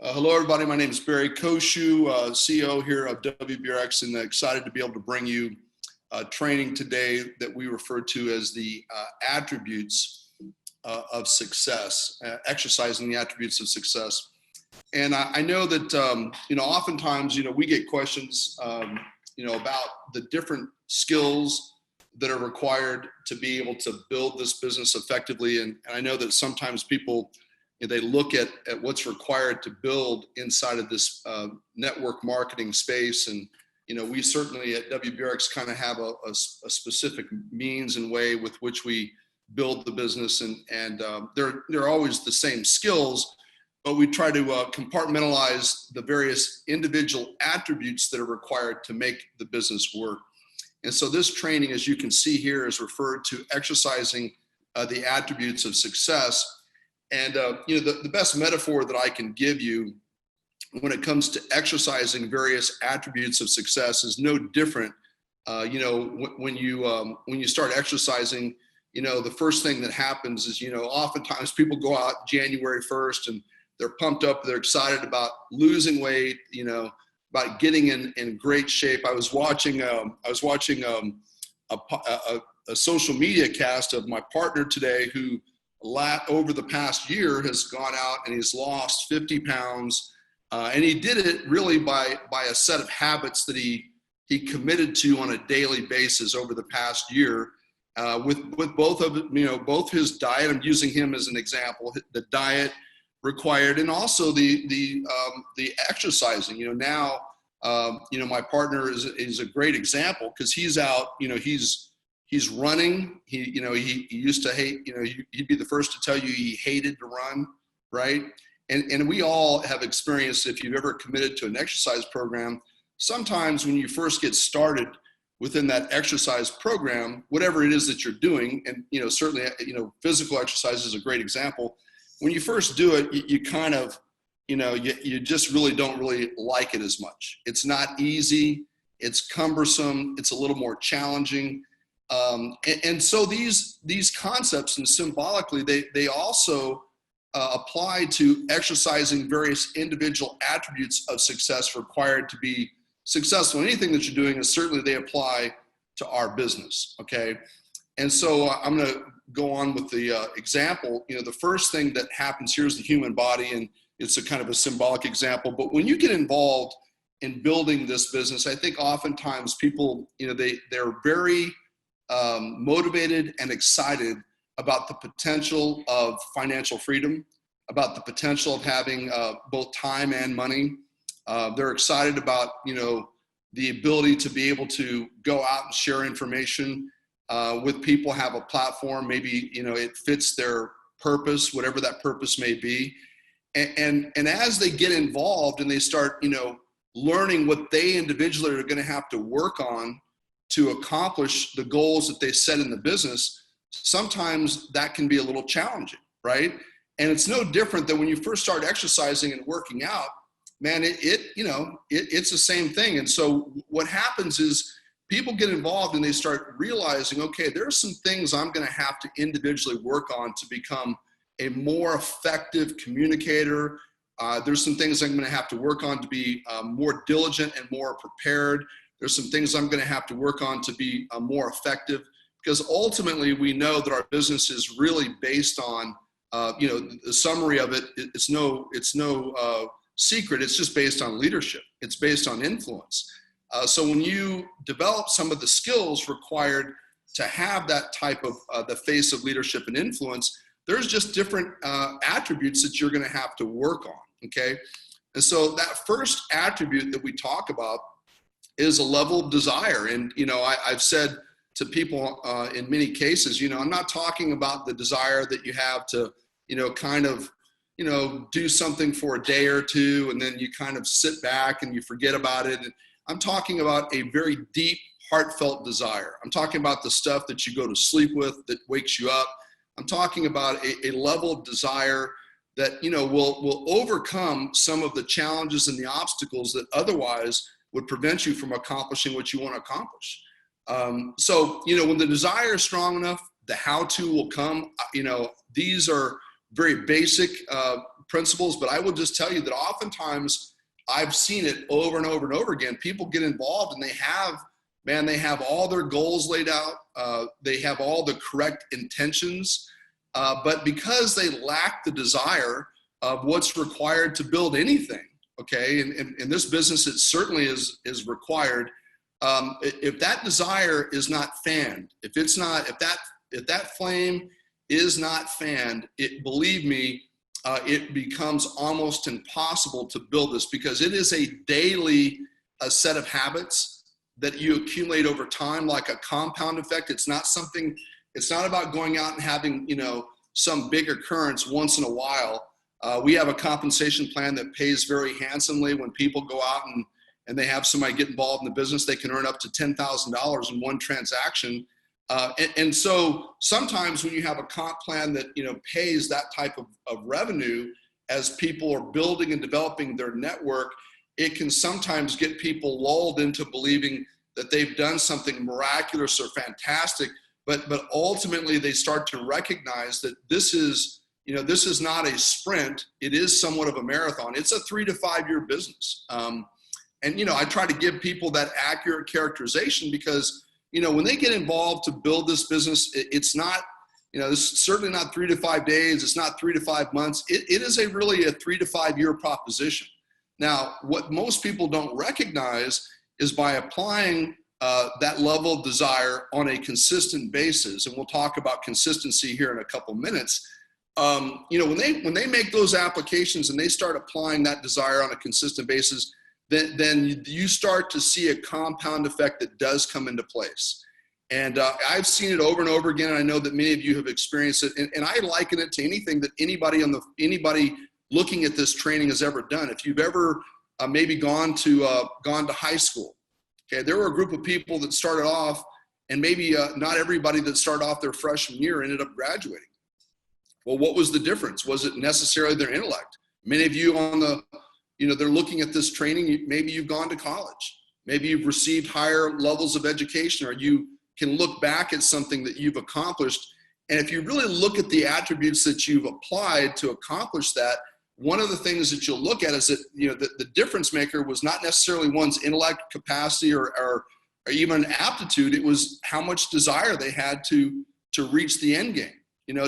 Hello, everybody. My name is Barry Cocheu, CEO here of WBRX, and excited to be able to bring you training today that we refer to as the attributes of success, exercising the attributes of success. And I know that, oftentimes, we get questions, about the different skills that are required to be able to build this business effectively. And I know that sometimes people, they look at what's required to build inside of this network marketing space. And, we certainly at WBRX kind of have a specific means and way with which we build the business. And they're always the same skills, but we try to compartmentalize the various individual attributes that are required to make the business work. And so this training, as you can see here, is referred to exercising the attributes of success. And the best metaphor that I can give you when it comes to exercising various attributes of success is no different. When you start exercising, the first thing that happens is, oftentimes people go out January 1st and they're pumped up, they're excited about losing weight, about getting in great shape. I was watching a social media cast of my partner today who over the past year has gone out and he's lost 50 pounds. And he did it really by a set of habits that he committed to on a daily basis over the past year, with both of, both his diet. I'm using him as an example, the diet required, and also the exercising. Now, my partner is a great example because he's out, he's running. He used to hate, he'd be the first to tell you he hated to run, right? And we all have experienced, if you've ever committed to an exercise program, sometimes when you first get started within that exercise program, whatever it is that you're doing, and certainly physical exercise is a great example. When you first do it, you kind of, you just really don't really like it as much. It's not easy, it's cumbersome, it's a little more challenging. And so these concepts, and symbolically, they also apply to exercising various individual attributes of success required to be successful. Anything that you're doing, is certainly they apply to our business, okay? And so I'm going to go on with the example. The first thing that happens here is the human body, and it's a kind of a symbolic example. But when you get involved in building this business, I think oftentimes people, they're very motivated and excited about the potential of financial freedom, about the potential of having both time and money. They're excited about, the ability to be able to go out and share information with people, have a platform. Maybe, it fits their purpose, whatever that purpose may be. And as they get involved and they start, learning what they individually are going to have to work on to accomplish the goals that they set in the business, sometimes that can be a little challenging, right? And it's no different than when you first start exercising and working out, man, it's the same thing. And so what happens is people get involved and they start realizing, okay, there are some things I'm going to have to individually work on to become a more effective communicator. There's some things I'm going to have to work on to be more diligent and more prepared. There's some things I'm going to have to work on to be more effective, because ultimately we know that our business is really based on, the summary of it, it's no secret. It's just based on leadership. It's based on influence. So when you develop some of the skills required to have that type of the face of leadership and influence, there's just different attributes that you're going to have to work on. Okay. And so that first attribute that we talk about is a level of desire. And, I've said to people in many cases, I'm not talking about the desire that you have to, do something for a day or two, and then you kind of sit back and you forget about it. And I'm talking about a very deep, heartfelt desire. I'm talking about the stuff that you go to sleep with that wakes you up. I'm talking about a level of desire that, will overcome some of the challenges and the obstacles that otherwise would prevent you from accomplishing what you want to accomplish. So, when the desire is strong enough, the how-to will come. These are very basic principles, but I will just tell you that oftentimes I've seen it over and over and over again. People get involved and they have all their goals laid out. They have all the correct intentions, but because they lack the desire of what's required to build anything, okay, in this business, it certainly is required. If that desire is not fanned, if that flame is not fanned, believe me, it becomes almost impossible to build this, because it is a daily set of habits that you accumulate over time, like a compound effect. It's not about going out and having, some big occurrence once in a while. We have a compensation plan that pays very handsomely. When people go out and they have somebody get involved in the business, they can earn up to $10,000 in one transaction. And so sometimes when you have a comp plan that, pays that type of revenue, as people are building and developing their network, it can sometimes get people lulled into believing that they've done something miraculous or fantastic, but ultimately they start to recognize that this is not a sprint. It is somewhat of a marathon. It's a 3 to 5 year business. And I try to give people that accurate characterization, because when they get involved to build this business, it's not, it's certainly not 3 to 5 days. It's not 3 to 5 months. It is really a 3 to 5 year proposition. Now, what most people don't recognize is by applying that level of desire on a consistent basis, and we'll talk about consistency here in a couple minutes. When they make those applications and they start applying that desire on a consistent basis, then you start to see a compound effect that does come into place. And I've seen it over and over again, and I know that many of you have experienced it. And I liken it to anything that anybody looking at this training has ever done. If you've ever maybe gone to high school, okay, there were a group of people that started off, and maybe not everybody that started off their freshman year ended up graduating. Well, what was the difference? Was it necessarily their intellect? Many of you they're looking at this training. Maybe you've gone to college. Maybe you've received higher levels of education, or you can look back at something that you've accomplished. And if you really look at the attributes that you've applied to accomplish that, one of the things that you'll look at is that, the difference maker was not necessarily one's intellect capacity or even aptitude. It was how much desire they had to reach the end game,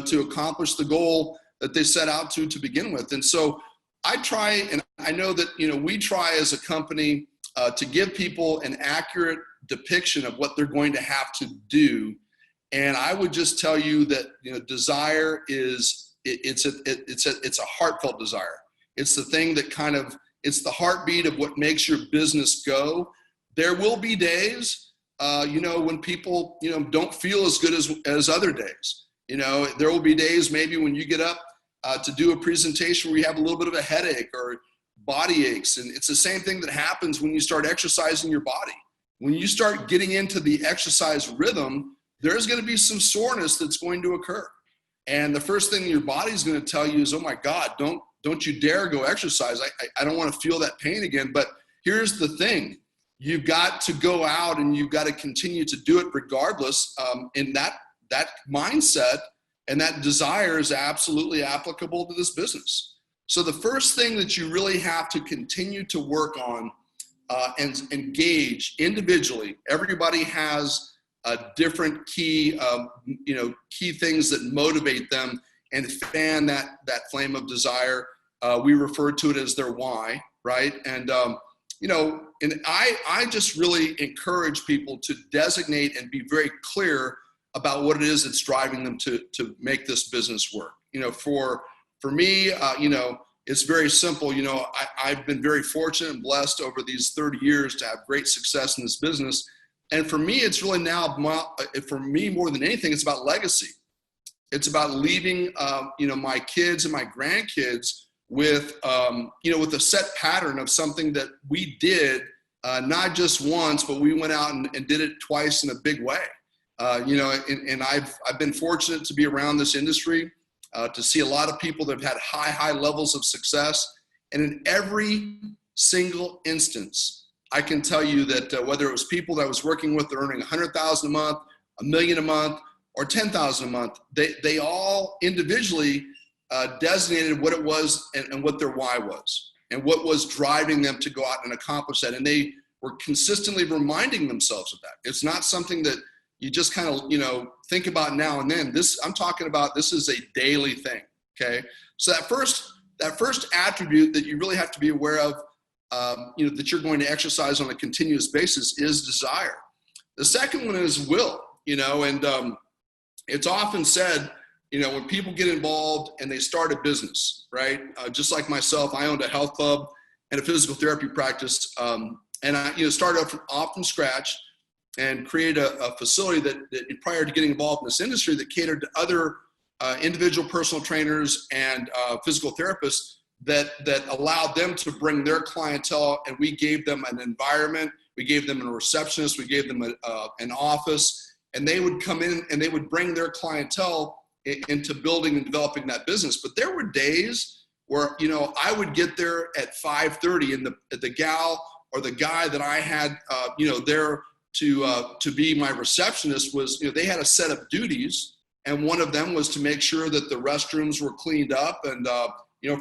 to accomplish the goal that they set out to begin with. And so I try, and I know that, we try as a company to give people an accurate depiction of what they're going to have to do. And I would just tell you that, desire is, it's a heartfelt desire. It's the thing that it's the heartbeat of what makes your business go. There will be days, when people, don't feel as good as other days. There will be days maybe when you get up to do a presentation where you have a little bit of a headache or body aches. And it's the same thing that happens when you start exercising your body. When you start getting into the exercise rhythm, there's going to be some soreness that's going to occur. And the first thing your body's going to tell you is, oh my God, don't you dare go exercise. I don't want to feel that pain again. But here's the thing. You've got to go out and you've got to continue to do it regardless. And that mindset and that desire is absolutely applicable to this business. So the first thing that you really have to continue to work on and engage individually, everybody has different key things that motivate them and fan that flame of desire. We refer to it as their why, right? And and I just really encourage people to designate and be very clear about what it is that's driving them to make this business work. For me, it's very simple. I've been very fortunate and blessed over these 30 years to have great success in this business. And for me, it's really now, for me more than anything, it's about legacy. It's about leaving, my kids and my grandkids with a set pattern of something that we did, not just once, but we went out and did it twice in a big way. And I've been fortunate to be around this industry, to see a lot of people that have had high levels of success. And in every single instance, I can tell you that whether it was people that I was working with that are earning $100,000 a month, $1 million a month, or $10,000 a month, they all individually designated what it was and what their why was and what was driving them to go out and accomplish that. And they were consistently reminding themselves of that. It's not something that you just kind of, think about now and then. I'm talking about, this is a daily thing, okay? So that first attribute that you really have to be aware of, that you're going to exercise on a continuous basis is desire. The second one is will, and it's often said, when people get involved and they start a business, right? Just like myself, I owned a health club and a physical therapy practice. And I started off from scratch and created a facility that prior to getting involved in this industry that catered to other individual personal trainers and physical therapists that allowed them to bring their clientele, and we gave them an environment, we gave them a receptionist, we gave them an office, and they would come in and they would bring their clientele into building and developing that business. But there were days where, I would get there at 5:30 and the gal or the guy that I had, there to be my receptionist was, they had a set of duties. And one of them was to make sure that the restrooms were cleaned up and,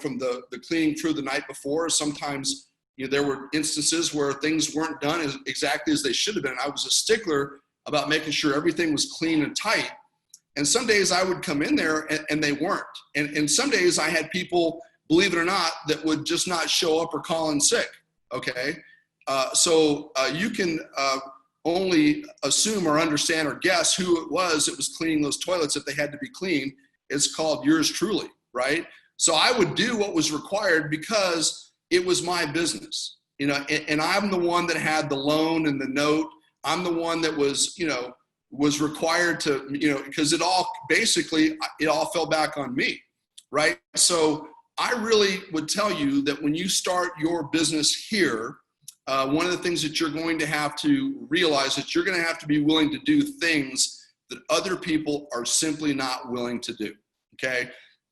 from the cleaning through the night before, sometimes, there were instances where things weren't done exactly as they should have been. I was a stickler about making sure everything was clean and tight. And some days I would come in there and they weren't. And some days I had people, believe it or not, that would just not show up or call in sick, okay? So you can only assume or understand or guess who it was that was cleaning those toilets if they had to be cleaned. It's called yours truly, right? So I would do what was required because it was my business, and I'm the one that had the loan and the note. I'm the one that was, was required to, because it all fell back on me, right? So I really would tell you that when you start your business here, one of the things that you're going to have to realize that you're going to have to be willing to do things that other people are simply not willing to do, okay?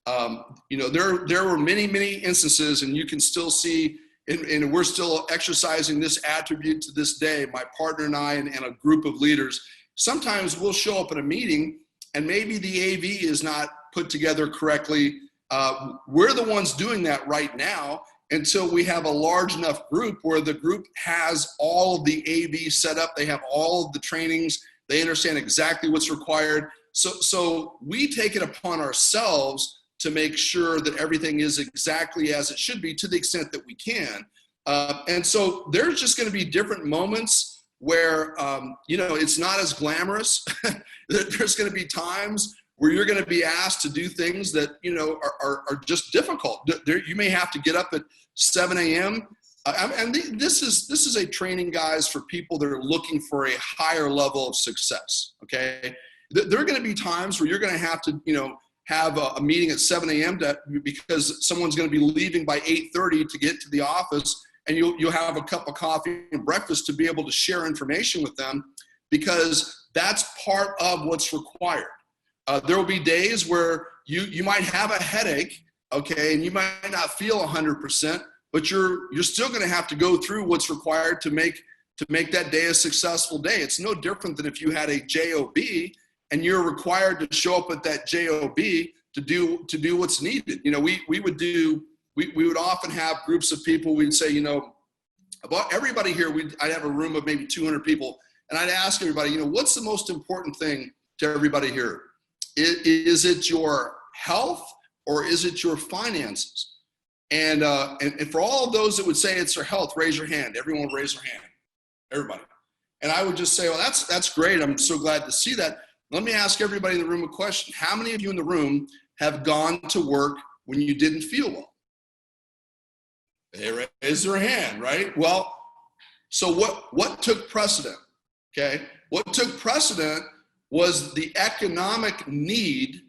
There were many, many instances, and you can still see, and we're still exercising this attribute to this day, my partner and I and a group of leaders. Sometimes we'll show up at a meeting and maybe the AV is not put together correctly. We're the ones doing that right now until we have a large enough group where the group has all of the AV set up. They have all of the trainings. They understand exactly what's required. So we take it upon ourselves to make sure that everything is exactly as it should be to the extent that we can. And so there's just going to be different moments where, it's not as glamorous. There's going to be times where you're going to be asked to do things that, are just difficult. You may have to get up at 7 a.m. And this is a training, guys, for people that are looking for a higher level of success, okay? There are going to be times where you're going to have to, have a meeting at 7 a.m. because someone's going to be leaving by 8:30 to get to the office, and you'll have a cup of coffee and breakfast to be able to share information with them, because that's part of what's required. There will be days where you might have a headache, okay, and you might not feel 100%, but you're still going to have to go through what's required to make that day a successful day. It's no different than if you had a job and you're required to show up at that job to do what's needed. We would often have groups of people. We'd say, about everybody here, I'd have a room of maybe 200 people, and I'd ask everybody, what's the most important thing to everybody here? Is it your health or is it your finances? And for all of those that would say it's their health, raise your hand. Everyone raise their hand. Everybody. And I would just say, well, that's great. I'm so glad to see that. Let me ask everybody in the room a question. How many of you in the room have gone to work when you didn't feel well? They raise their hand, right? Well, so what took precedent? Okay. What took precedent was the economic need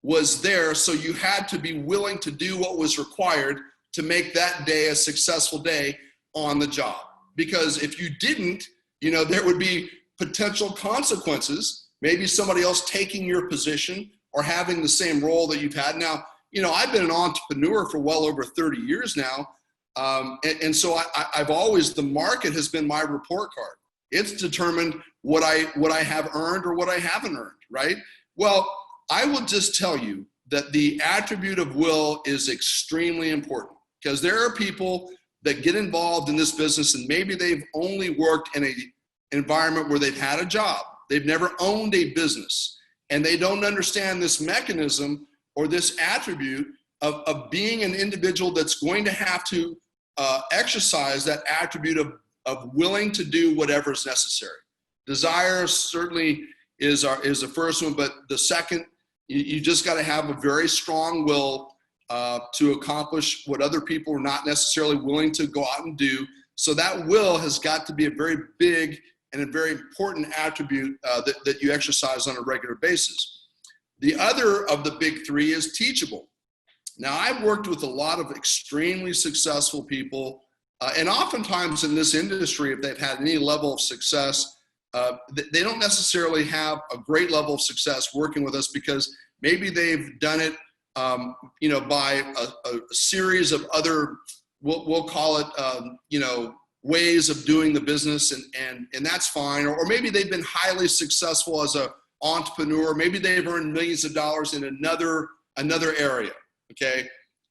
was there, so you had to be willing to do what was required to make that day a successful day on the job. Because if you didn't, there would be potential consequences, maybe somebody else taking your position or having the same role that you've had. Now, I've been an entrepreneur for well over 30 years now, and so I've always, the market has been my report card. It's determined what I have earned or what I haven't earned, right? Well, I will just tell you that the attribute of will is extremely important, because there are people that get involved in this business and maybe they've only worked in an environment where they've had a job. They've never owned a business, and they don't understand this mechanism or this attribute of being an individual that's going to have to exercise that attribute of willing to do whatever is necessary. Desire certainly is the first one, but the second, you just got to have a very strong will to accomplish what other people are not necessarily willing to go out and do. So that will has got to be a very big and a very important attribute that you exercise on a regular basis. The other of the big three is teachable. Now, I've worked with a lot of extremely successful people, and oftentimes in this industry, if they've had any level of success, they don't necessarily have a great level of success working with us because maybe they've done it by a series of other, we'll call it, ways of doing the business, and that's fine. Or maybe they've been highly successful as an entrepreneur. Maybe they've earned millions of dollars in another area, okay?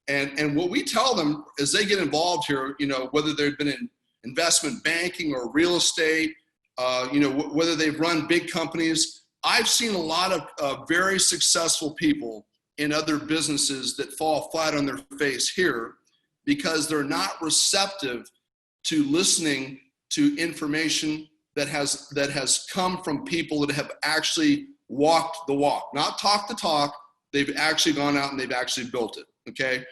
And what we tell them as they get involved here, whether they've been in investment banking or real estate, whether they've run big companies. I've seen a lot of very successful people in other businesses that fall flat on their face here because they're not receptive to listening to information that has come from people that have actually walked the walk, not talk the talk. They've actually gone out and they've actually built it. Okay.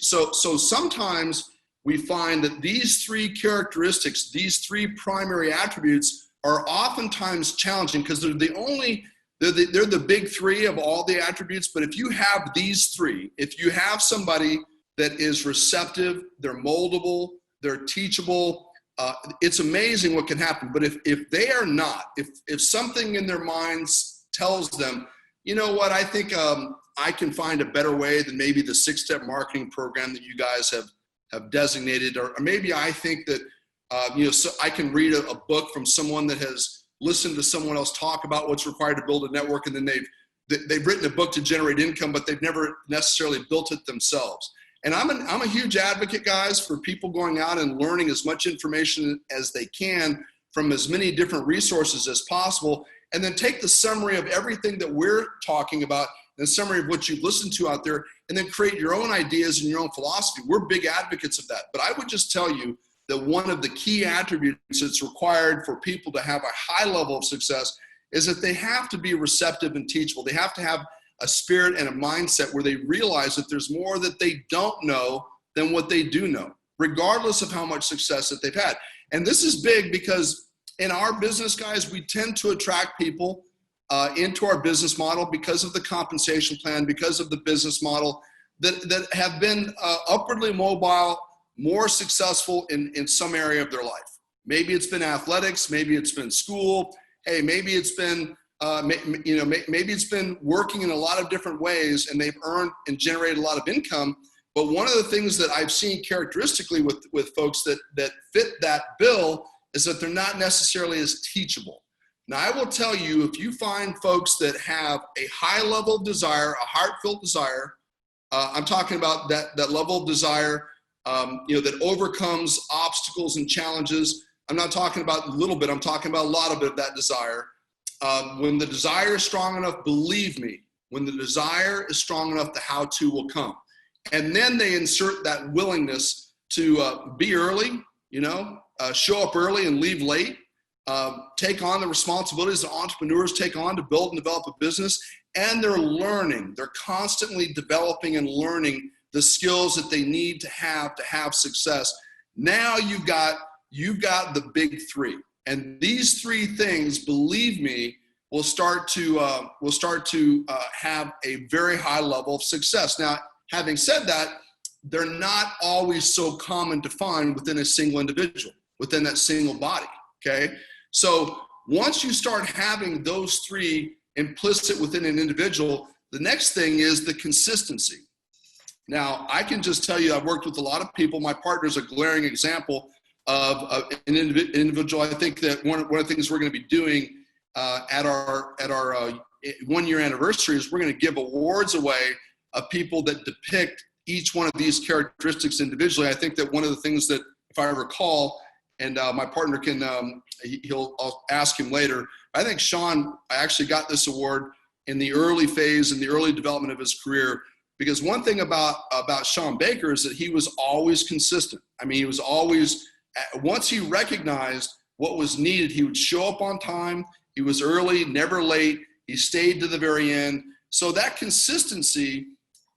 So sometimes we find that these three characteristics, these three primary attributes are oftentimes challenging because they're the big three of all the attributes. But if you have these three, if you have somebody that is receptive, they're moldable, they're teachable, it's amazing what can happen. But if they are not, if something in their minds tells them, you know what, I think I can find a better way than maybe the 6-step marketing program that you guys have designated, or maybe I think that so I can read a book from someone that has listened to someone else talk about what's required to build a network, and then they've written a book to generate income, but they've never necessarily built it themselves. And I'm a huge advocate, guys, for people going out and learning as much information as they can from as many different resources as possible, and then take the summary of everything that we're talking about and the summary of what you've listened to out there, and then create your own ideas and your own philosophy. We're big advocates of that. But I would just tell you that one of the key attributes that's required for people to have a high level of success is that they have to be receptive and teachable. They have to have a spirit and a mindset where they realize that there's more that they don't know than what they do know, regardless of how much success that they've had. And this is big because in our business, guys, we tend to attract people into our business model because of the compensation plan, because of the business model that have been upwardly mobile, more successful in some area of their life. Maybe it's been athletics, maybe it's been school. Hey, maybe it's been maybe it's been working in a lot of different ways, and they've earned and generated a lot of income. But one of the things that I've seen characteristically with folks that fit that bill is that they're not necessarily as teachable. Now, I will tell you, if you find folks that have a high level of desire, a heartfelt desire, I'm talking about that level of desire, that overcomes obstacles and challenges. I'm not talking about a little bit, I'm talking about a lot of that desire. When the desire is strong enough, believe me, when the desire is strong enough, the how-to will come. And then they insert that willingness to be early, show up early and leave late, take on the responsibilities that entrepreneurs take on to build and develop a business, and they're learning. They're constantly developing and learning the skills that they need to have success. Now you've got the big three. And these three things, believe me, will start to have a very high level of success. Now, having said that, they're not always so common to find within a single individual, within that single body, okay? So once you start having those three implicit within an individual, the next thing is the consistency. Now, I can just tell you, I've worked with a lot of people. My partner's a glaring example of an individual. I think that one of the things we're going to be doing at our 1-year anniversary is we're going to give awards away of people that depict each one of these characteristics individually. I think that one of the things that, if I recall, and my partner can, I'll ask him later. I think Sean, I actually got this award in the early phase, in the early development of his career, because one thing about Sean Baker is that he was always consistent. I mean, he was always, once he recognized what was needed, he would show up on time. He was early, never late. He stayed to the very end. So that consistency,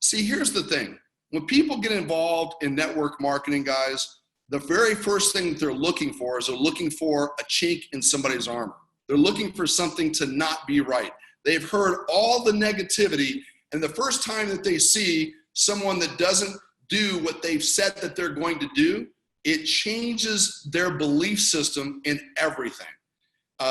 see, here's the thing. When people get involved in network marketing, guys, the very first thing that they're looking for is they're looking for a chink in somebody's armor. They're looking for something to not be right. They've heard all the negativity, and the first time that they see someone that doesn't do what they've said that they're going to do, it changes their belief system in everything.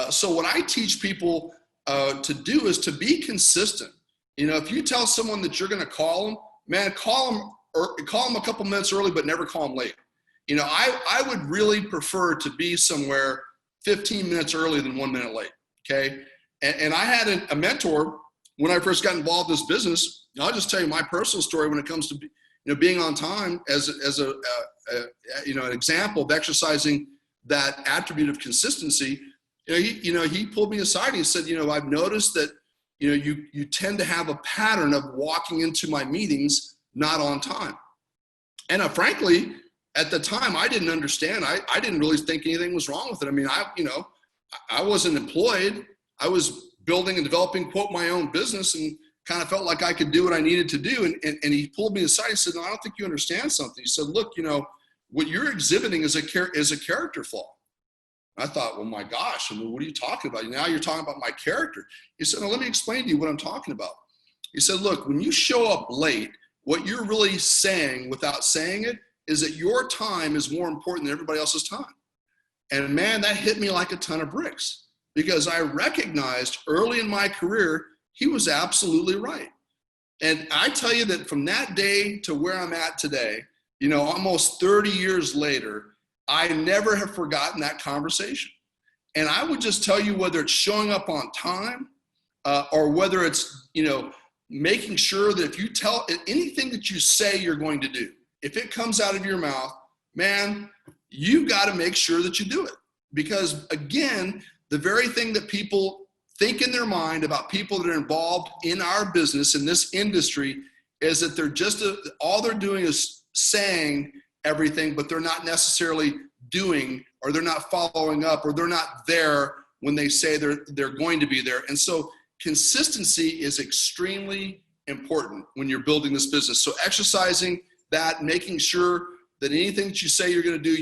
So what I teach people to do is to be consistent. You know, if you tell someone that you're going to call them, man, call them a couple minutes early, but never call them late. You know, I would really prefer to be somewhere 15 minutes early than 1 minute late, okay? And I had a mentor when I first got involved in this business. I'll just tell you my personal story when it comes to, being on time as an example of exercising that attribute of consistency. He pulled me aside and he said, I've noticed that, you tend to have a pattern of walking into my meetings not on time. And frankly, at the time, I didn't understand. I didn't really think anything was wrong with it. I mean, I wasn't employed. I was building and developing, quote, my own business, and kind of felt like I could do what I needed to do. And he pulled me aside. He said, no, I don't think you understand something. He said, look, what you're exhibiting is a character flaw. I thought, well, my gosh, what are you talking about? Now you're talking about my character. He said, no, let me explain to you what I'm talking about. He said, look, when you show up late, what you're really saying without saying it is that your time is more important than everybody else's time. And man, that hit me like a ton of bricks, because I recognized early in my career, he was absolutely right. And I tell you that from that day to where I'm at today, almost 30 years later, I never have forgotten that conversation. And I would just tell you, whether it's showing up on time or whether it's, making sure that if you tell anything that you say you're going to do, if it comes out of your mouth, man, you got to make sure that you do it. Because again, the very thing that people think in their mind about people that are involved in our business, in this industry, is that they're just, all they're doing is saying everything, but they're not necessarily doing, or they're not following up, or they're not there when they say they're going to be there. And so consistency is extremely important when you're building this business. So exercising that, making sure that anything that you say you're going to do,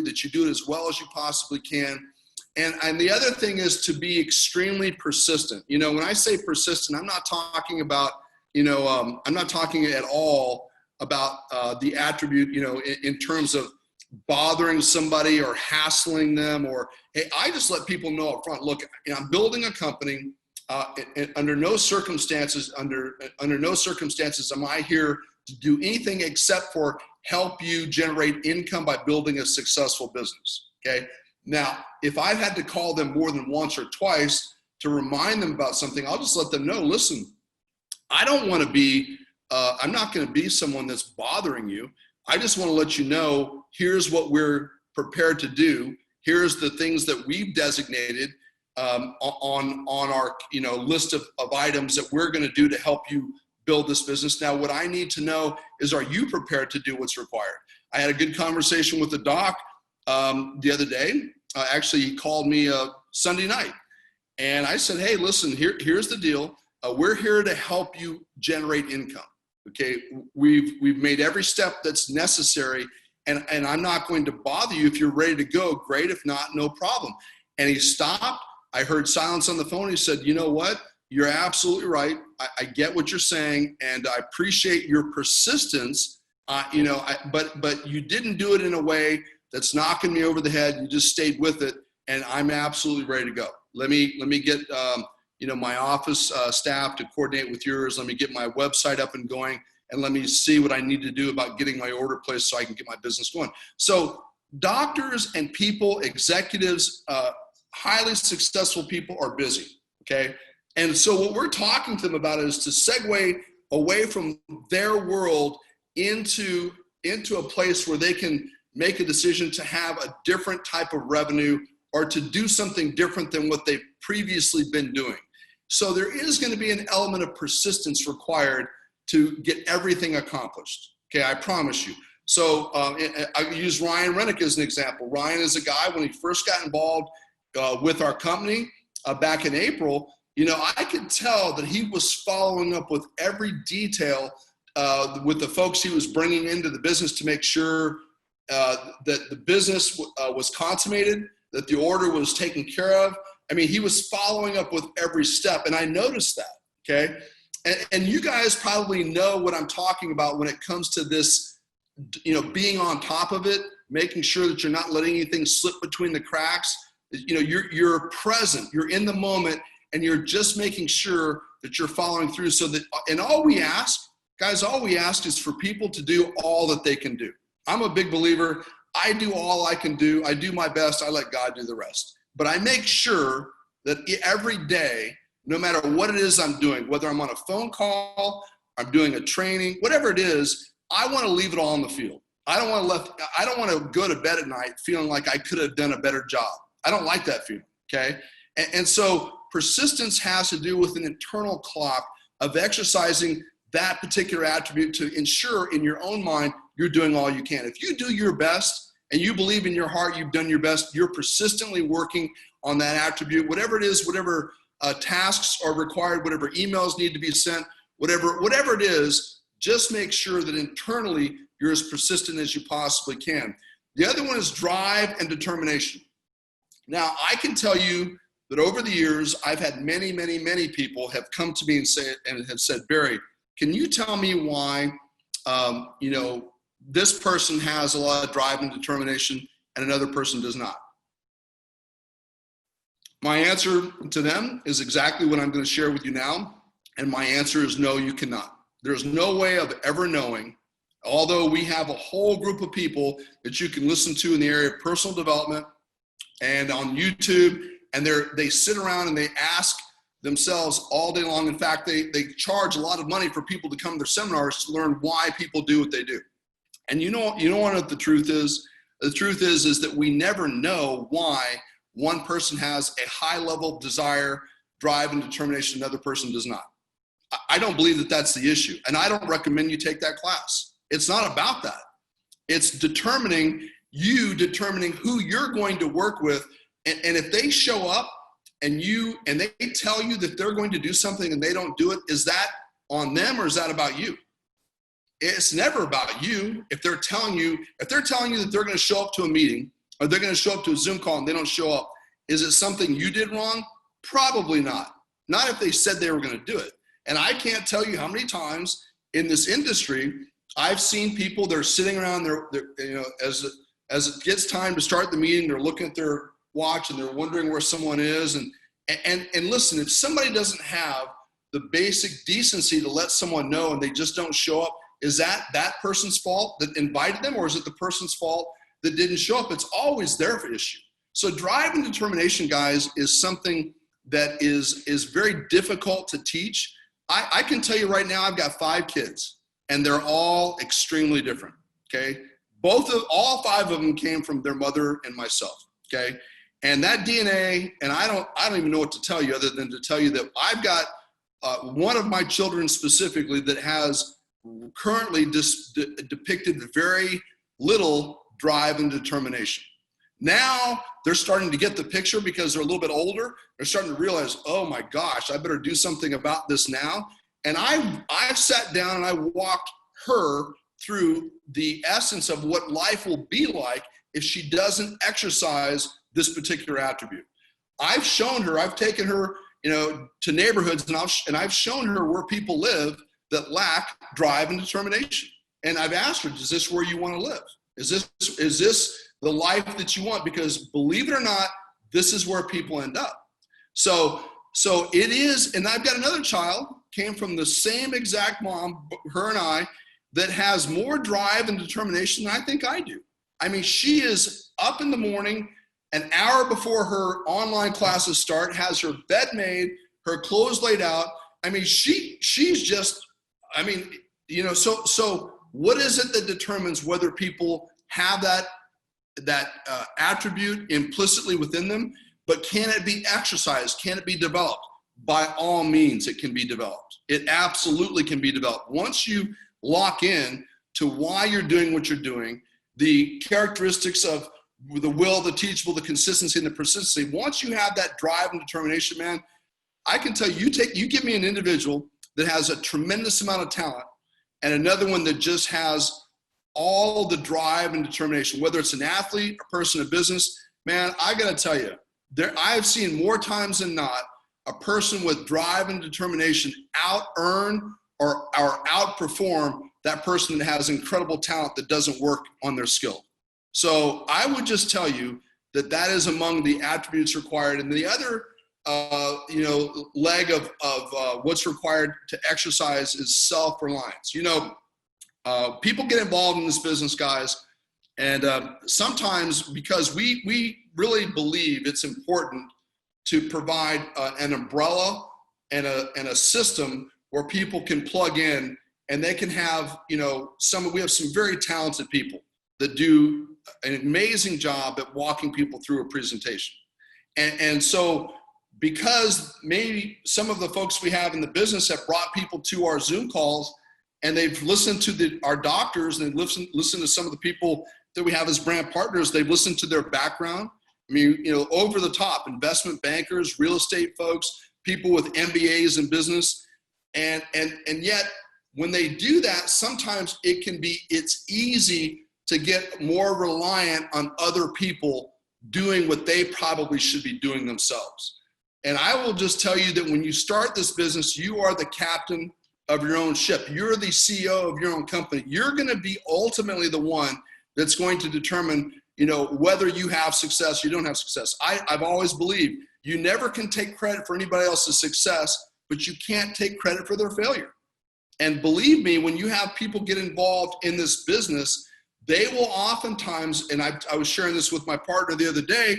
that you do it as well as you possibly can. And the other thing is to be extremely persistent. When I say persistent, I'm not talking about, I'm not talking at all about the attribute, in terms of bothering somebody or hassling them, or, hey, I just let people know up front, look, I'm building a company. Under no circumstances am I here to do anything except for help you generate income by building a successful business. Okay. Now, if I've had to call them more than once or twice to remind them about something, I'll just let them know, listen, I don't want to be, I'm not going to be someone that's bothering you. I just want to let you know, here's what we're prepared to do. Here's the things that we've designated on our list of items that we're going to do to help you build this business. Now, what I need to know is, are you prepared to do what's required? I had a good conversation with the doc the other day. Actually, he called me Sunday night, and I said, hey, listen, here's the deal. We're here to help you generate income. Okay, we've made every step that's necessary, and I'm not going to bother you. If you're ready to go, great. If not, no problem. And he stopped. I heard silence on the phone. He said, you know what? You're absolutely right. I get what you're saying, and I appreciate your persistence. But you didn't do it in a way that's knocking me over the head. You just stayed with it, and I'm absolutely ready to go. Let me get my office staff to coordinate with yours. Let me get my website up and going, and let me see what I need to do about getting my order placed so I can get my business going. So doctors and people, executives, highly successful people are busy, okay? And so what we're talking to them about is to segue away from their world into a place where they can make a decision to have a different type of revenue or to do something different than what they've previously been doing. So there is going to be an element of persistence required to get everything accomplished. Okay, I promise you. So I use Ryan Rennick as an example. Ryan is a guy, when he first got involved with our company back in April, I could tell that he was following up with every detail with the folks he was bringing into the business to make sure that the business was consummated, that the order was taken care of. I mean, he was following up with every step, and I noticed that, okay? And you guys probably know what I'm talking about when it comes to this, being on top of it, making sure that you're not letting anything slip between the cracks. You're present, you're in the moment, and you're just making sure that you're following through so that, and all we ask is for people to do all that they can do. I'm a big believer. I do all I can do. I do my best. I let God do the rest. But I make sure that every day, no matter what it is I'm doing, whether I'm on a phone call, I'm doing a training, whatever it is, I want to leave it all on the field. I don't want to go to bed at night feeling like I could have done a better job. I don't like that feeling, okay? And so persistence has to do with an internal clock of exercising that particular attribute to ensure in your own mind you're doing all you can. If you do your best and you believe in your heart you've done your best, you're persistently working on that attribute, whatever it is, whatever tasks are required, whatever emails need to be sent, whatever it is, just make sure that internally you're as persistent as you possibly can. The other one is drive and determination. Now, I can tell you that over the years, I've had many, many, many people have come to me and have said, Barry, can you tell me why, this person has a lot of drive and determination and another person does not? My answer to them is exactly what I'm going to share with you now. And my answer is no, you cannot. There's no way of ever knowing, although we have a whole group of people that you can listen to in the area of personal development and on YouTube, and they sit around and they ask themselves all day long. In fact, they charge a lot of money for people to come to their seminars to learn why people do what they do. And you know what the truth is? The truth is that we never know why one person has a high level of desire, drive, and determination, another person does not. I don't believe that that's the issue. And I don't recommend you take that class. It's not about that. It's determining who you're going to work with. And if they show up and they tell you that they're going to do something and they don't do it, is that on them or is that about you? It's never about you. If they're telling you that they're going to show up to a meeting or they're going to show up to a Zoom call and they don't show up, is it something you did wrong? Probably not. Not if they said they were going to do it. And I can't tell you how many times in this industry I've seen people, they're sitting around there, as it gets time to start the meeting, they're looking at their watch and they're wondering where someone is. And listen, if somebody doesn't have the basic decency to let someone know and they just don't show up, is that person's fault that invited them, or is it the person's fault that didn't show up? It's always their issue. So drive and determination, guys, is something that is very difficult to teach. I can tell you right now, I've got 5 kids and they're all extremely different, okay? All 5 of them came from their mother and myself, okay? And that DNA, and I don't even know what to tell you other than to tell you that I've got one of my children specifically that has currently depicted very little drive and determination. Now they're starting to get the picture because they're a little bit older. They're starting to realize, oh my gosh, I better do something about this now. And I've sat down and I walked her through the essence of what life will be like if she doesn't exercise this particular attribute. I've taken her, to neighborhoods and I've shown her where people live that lack drive and determination. And I've asked her, is this where you want to live? Is this the life that you want? Because believe it or not, this is where people end up. So it is, and I've got another child, came from the same exact mom, her and I, that has more drive and determination than I think I do. I mean, she is up in the morning, an hour before her online classes start, has her bed made, her clothes laid out. I mean, she's just, I mean, you know, so what is it that determines whether people have that attribute implicitly within them? But can it be exercised? Can it be developed? By all means, it can be developed. It absolutely can be developed. Once you lock in to why you're doing what you're doing, the characteristics of the will, the teachable, the consistency, and the persistency, once you have that drive and determination, man, I can tell you, you give me an individual that has a tremendous amount of talent and another one that just has all the drive and determination, whether it's an athlete, a person of business, man, I got to tell you, I've seen more times than not a person with drive and determination out-earn or outperform that person that has incredible talent that doesn't work on their skill. So I would just tell you that that is among the attributes required. And the other leg of what's required to exercise is self-reliance. You know, people get involved in this business, guys, and sometimes because we really believe it's important to provide an umbrella and a system where people can plug in and they can have, you know, we have some very talented people that do an amazing job at walking people through a presentation. And so because maybe some of the folks we have in the business have brought people to our Zoom calls and they've listened to our doctors and they've listened to some of the people that we have as brand partners, they've listened to their background. I mean, you know, over the top, investment bankers, real estate folks, people with MBAs in business. And yet when they do that, sometimes it's easy to get more reliant on other people doing what they probably should be doing themselves. And I will just tell you that when you start this business, you are the captain of your own ship. You're the CEO of your own company. You're going to be ultimately the one that's going to determine, you know, whether you have success or you don't have success. I've always believed you never can take credit for anybody else's success, but you can't take credit for their failure. And believe me, when you have people get involved in this business, they will oftentimes, and I was sharing this with my partner the other day,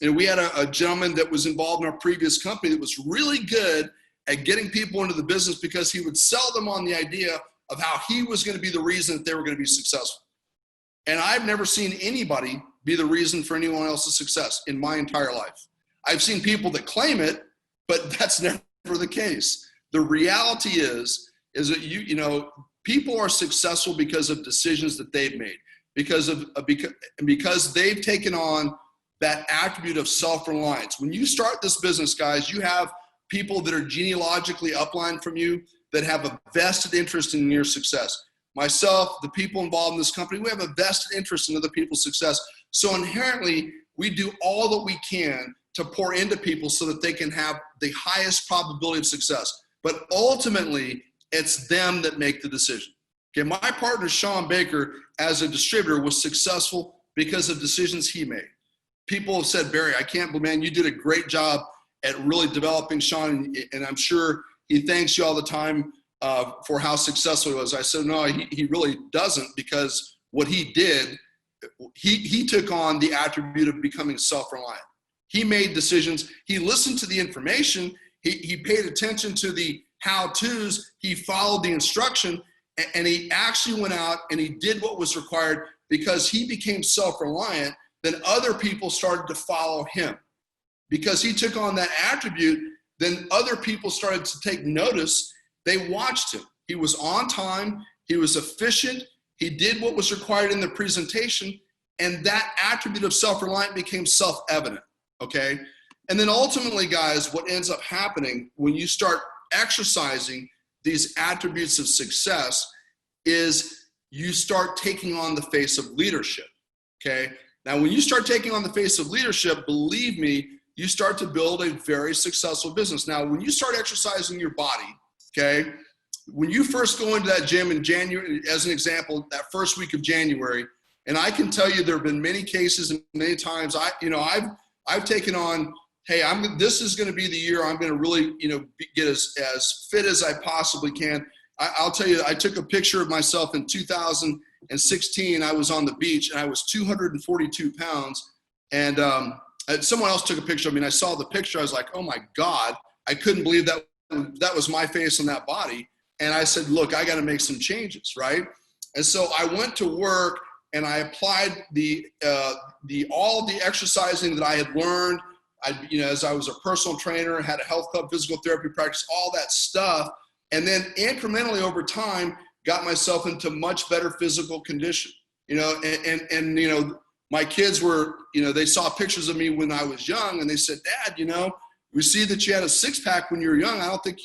and we had a gentleman that was involved in our previous company that was really good at getting people into the business because he would sell them on the idea of how he was going to be the reason that they were going to be successful. And I've never seen anybody be the reason for anyone else's success in my entire life. I've seen people that claim it, but that's never the case. The reality is that you know, people are successful because of decisions that they've made, because they've taken on that attribute of self-reliance. When you start this business, guys, you have people that are genealogically upline from you that have a vested interest in your success. Myself, the people involved in this company, we have a vested interest in other people's success. So inherently, we do all that we can to pour into people so that they can have the highest probability of success. But ultimately, it's them that make the decision. Okay, my partner, Sean Baker, as a distributor, was successful because of decisions he made. People have said, Barry, I can't believe, man, you did a great job at really developing Sean, and I'm sure he thanks you all the time for how successful he was. I said, no, he really doesn't, because what he did, he took on the attribute of becoming self-reliant. He made decisions. He listened to the information. He paid attention to the how-tos. He followed the instruction, and he actually went out and he did what was required. Because he became self-reliant, then other people started to follow him. Because he took on that attribute, then other people started to take notice. They watched him. He was on time. He was efficient. He did what was required in the presentation. And that attribute of self-reliant became self-evident, okay? And then ultimately, guys, what ends up happening when you start exercising these attributes of success is you start taking on the face of leadership, okay? Now, when you start taking on the face of leadership, believe me, you start to build a very successful business. Now, when you start exercising your body, okay, when you first go into that gym in January, as an example, that first week of January, and I can tell you there have been many cases and many times I've taken on, hey, this is going to be the year I'm going to really, get as fit as I possibly can. I'll tell you, I took a picture of myself in 2016. I was on the beach and I was 242 pounds. And someone else took a picture of me and I saw the picture. I was like, oh my God, I couldn't believe that that was my face on that body. And I said, look, I got to make some changes, right? And so I went to work and I applied all the exercising that I had learned. As I was a personal trainer, had a health club, physical therapy practice, all that stuff. And then incrementally over time, got myself into much better physical condition, and my kids were, they saw pictures of me when I was young and they said, Dad, we see that you had a six-pack when you were young. I don't think,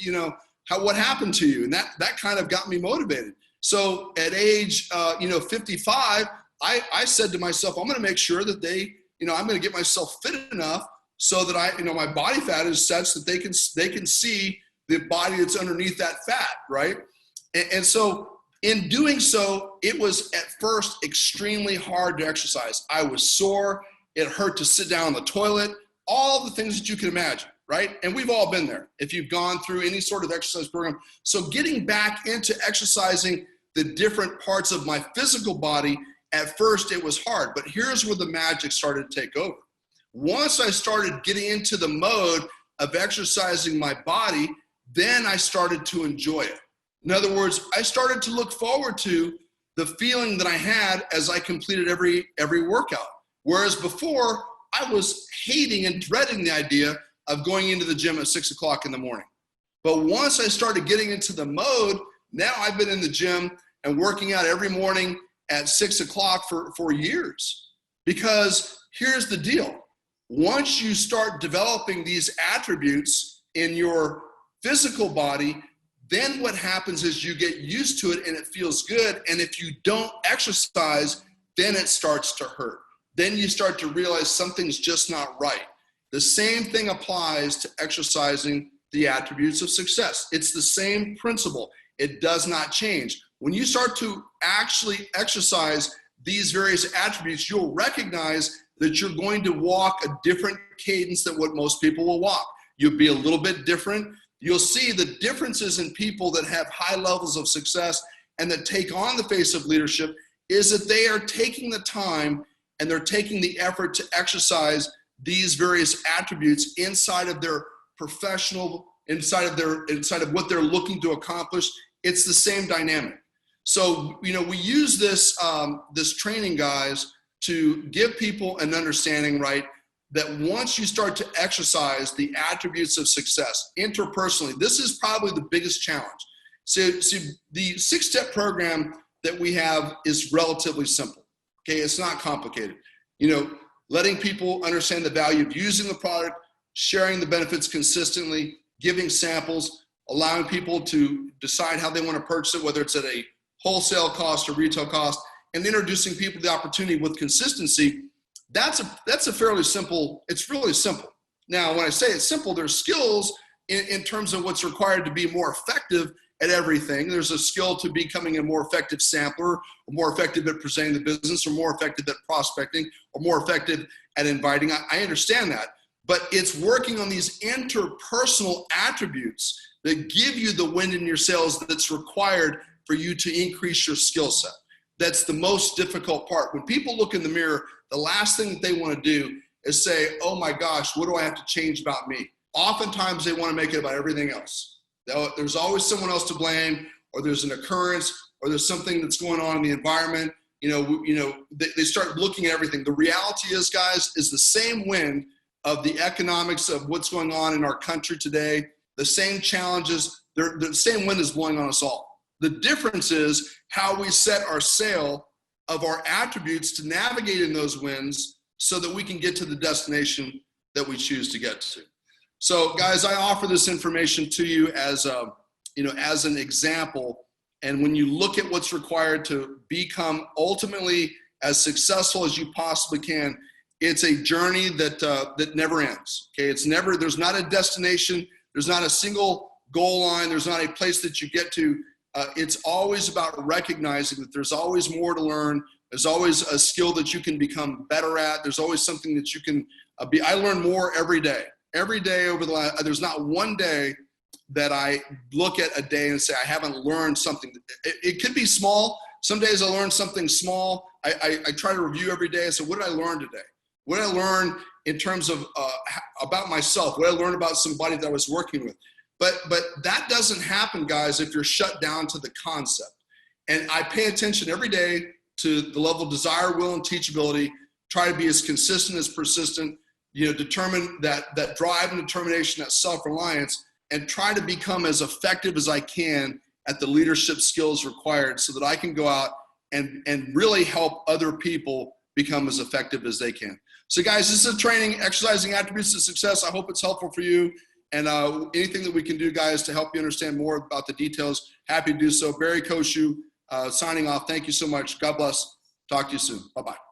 what happened to you? And that kind of got me motivated. So at age, 55, I said to myself, I'm going to make sure that I'm going to get myself fit enough so that my body fat is such that they can see the body that's underneath that fat, right? And so in doing so, it was at first extremely hard to exercise. I was sore. It hurt to sit down on the toilet, all the things that you can imagine, right? And we've all been there if you've gone through any sort of exercise program. So getting back into exercising the different parts of my physical body, at first it was hard, but here's where the magic started to take over. Once I started getting into the mode of exercising my body, then I started to enjoy it. In other words, I started to look forward to the feeling that I had as I completed every workout. Whereas before, I was hating and dreading the idea of going into the gym at 6 o'clock in the morning. But once I started getting into the mode, now I've been in the gym and working out every morning at 6 o'clock for years. Because here's the deal. Once you start developing these attributes in your physical body, then what happens is you get used to it and it feels good. And if you don't exercise, then it starts to hurt. Then you start to realize something's just not right. The same thing applies to exercising the attributes of success. It's the same principle. It does not change. When you start to actually exercise these various attributes, you'll recognize that you're going to walk a different cadence than what most people will walk. You'll be a little bit different. You'll see the differences in people that have high levels of success and that take on the face of leadership is that they are taking the time and they're taking the effort to exercise these various attributes inside of their professional, inside of what they're looking to accomplish. It's the same dynamic. So, we use this training, guys, to give people an understanding, right, that once you start to exercise the attributes of success interpersonally, this is probably the biggest challenge. So the 6-step program that we have is relatively simple. Okay, it's not complicated. Letting people understand the value of using the product, sharing the benefits consistently, giving samples, allowing people to decide how they want to purchase it, whether it's at a wholesale cost or retail cost, and introducing people to the opportunity with consistency. That's a fairly simple, it's really simple. Now, when I say it's simple, there's skills in terms of what's required to be more effective at everything. There's a skill to becoming a more effective sampler, or more effective at presenting the business, or more effective at prospecting, or more effective at inviting. I understand that, but it's working on these interpersonal attributes that give you the wind in your sails that's required for you to increase your skill set. That's the most difficult part. When people look in the mirror, the last thing that they want to do is say, oh my gosh, what do I have to change about me? Oftentimes they want to make it about everything else. There's always someone else to blame, or there's an occurrence, or there's something that's going on in the environment. They start looking at everything. The reality is, guys, is the same wind of the economics of what's going on in our country today. The same challenges, the same wind is blowing on us all. The difference is how we set our sail of our attributes to navigate in those winds so that we can get to the destination that we choose to get to. So guys, I offer this information to you as an example. And when you look at what's required to become ultimately as successful as you possibly can, it's a journey that never ends. Okay, there's not a destination, there's not a single goal line, there's not a place that you get to. It's always about recognizing that there's always more to learn. There's always a skill that you can become better at. There's always something that you can be. I learn more every day. Every day there's not one day that I look at a day and say, I haven't learned something. It could be small. Some days I learn something small. I try to review every day. I say, what did I learn today? What did I learn in terms of about myself? What did I learn about somebody that I was working with? But that doesn't happen, guys, if you're shut down to the concept. And I pay attention every day to the level of desire, will, and teachability. Try to be as consistent as persistent. Determine that drive and determination, that self-reliance, and try to become as effective as I can at the leadership skills required so that I can go out and really help other people become as effective as they can. So guys, this is training, exercising attributes of success. I hope it's helpful for you. And anything that we can do, guys, to help you understand more about the details, happy to do so. Barry Cocheu, signing off. Thank you so much. God bless. Talk to you soon. Bye-bye.